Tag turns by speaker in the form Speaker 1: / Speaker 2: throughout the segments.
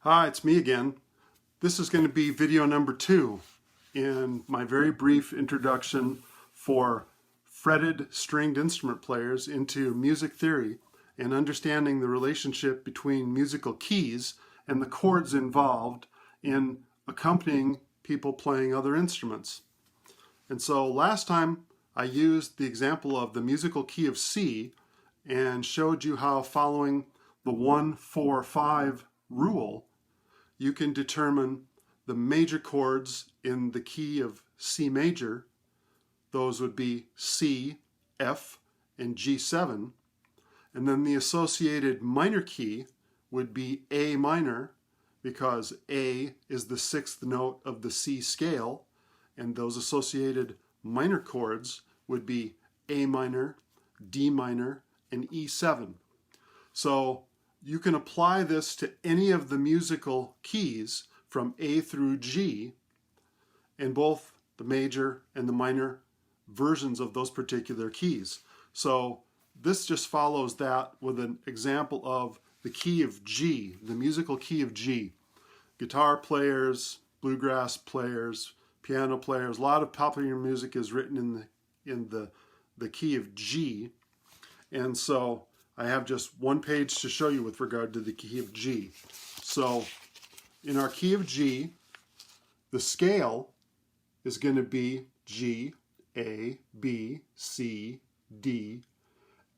Speaker 1: Hi, it's me again. This is going to be video number 2 in my very brief introduction for fretted stringed instrument players into music theory and understanding the relationship between musical keys and the chords involved in accompanying people playing other instruments. And so last time I used the example of the musical key of C and showed you how following the 1-4-5 rule you can determine the major chords in the key of C major. Those would be C, F, and G7. And then the associated minor key would be A minor, because A is the 6th note of the C scale, and those associated minor chords would be A minor, D minor, and E7. So you can apply this to any of the musical keys from A through G in both the major and the minor versions of those particular keys. So this just follows that with an example of the key of G, the musical key of G. Guitar players, bluegrass players, piano players, a lot of popular music is written in the key of G. And so I have just one page to show you with regard to the key of G. So in our key of G, the scale is going to be G, A, B, C, D,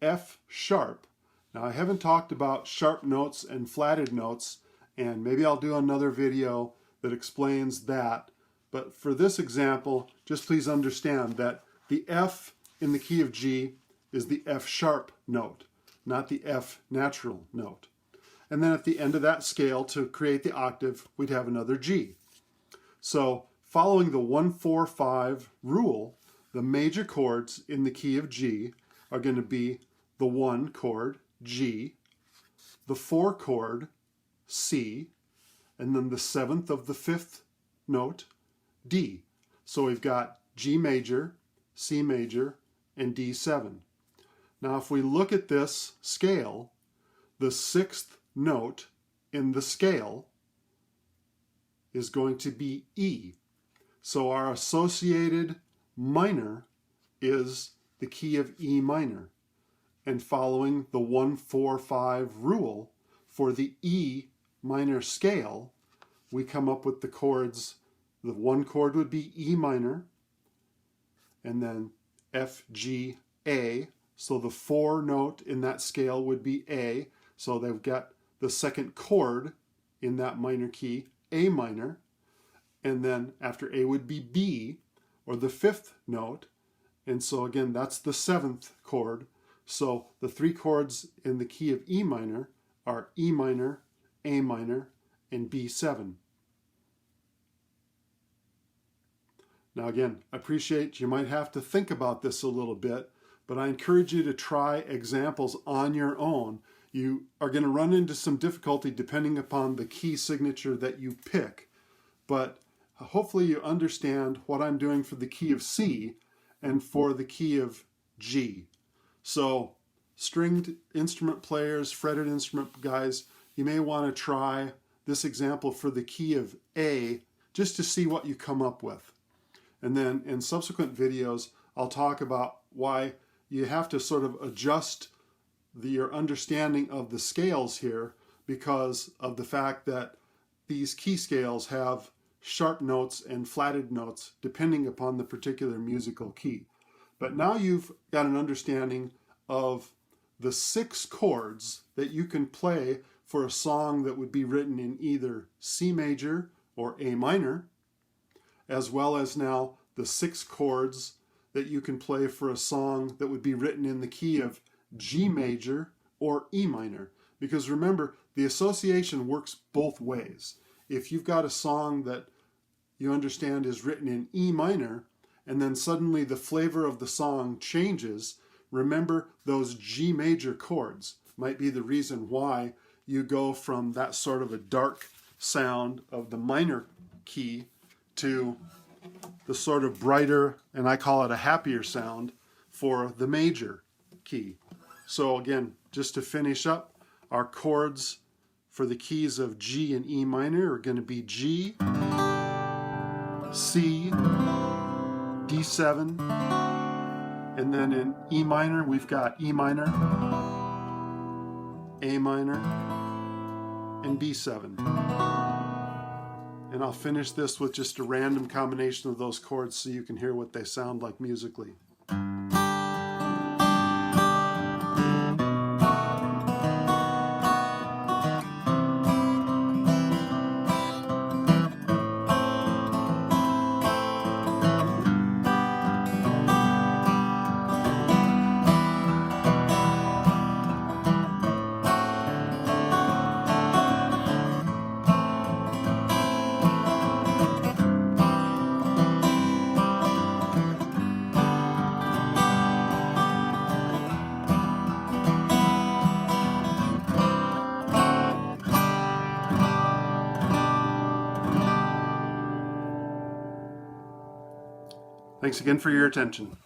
Speaker 1: F sharp. Now I haven't talked about sharp notes and flatted notes, and maybe I'll do another video that explains that. But for this example, just please understand that the F in the key of G is the F sharp note, not the F natural note. And then at the end of that scale, to create the octave, we'd have another G. So following the 1-4-5 rule, the major chords in the key of G are going to be the 1 chord, G, the 4 chord, C, and then the 7th of the 5th note, D. So we've got G major, C major, and D7. Now if we look at this scale, the 6th note in the scale is going to be E. So our associated minor is the key of E minor. And following the 1-4-5 rule for the E minor scale, we come up with the chords. The 1 chord would be E minor, and then F, G, A. So the 4 note in that scale would be A. So they've got the 2nd chord in that minor key, A minor. And then after A would be B, or the 5th note. And so again, that's the 7th chord. So the 3 chords in the key of E minor are E minor, A minor, and B7. Now again, I appreciate you might have to think about this a little bit, but I encourage you to try examples on your own. You are going to run into some difficulty depending upon the key signature that you pick, but hopefully you understand what I'm doing for the key of C and for the key of G. So stringed instrument players, fretted instrument guys, you may want to try this example for the key of A just to see what you come up with. And then in subsequent videos, I'll talk about why you have to sort of adjust your understanding of the scales here because of the fact that these key scales have sharp notes and flatted notes depending upon the particular musical key. But now you've got an understanding of the 6 chords that you can play for a song that would be written in either C major or A minor, as well as now the 6 chords that you can play for a song that would be written in the key of G major or E minor. Because remember, the association works both ways. If you've got a song that you understand is written in E minor, and then suddenly the flavor of the song changes, remember those G major chords might be the reason why you go from that sort of a dark sound of the minor key to the sort of brighter, and I call it a happier sound, for the major key. So again, just to finish up, our chords for the keys of G and E minor are going to be G, C, D7, and then in E minor we've got E minor, A minor, and B7. And I'll finish this with just a random combination of those chords so you can hear what they sound like musically. Thanks again for your attention.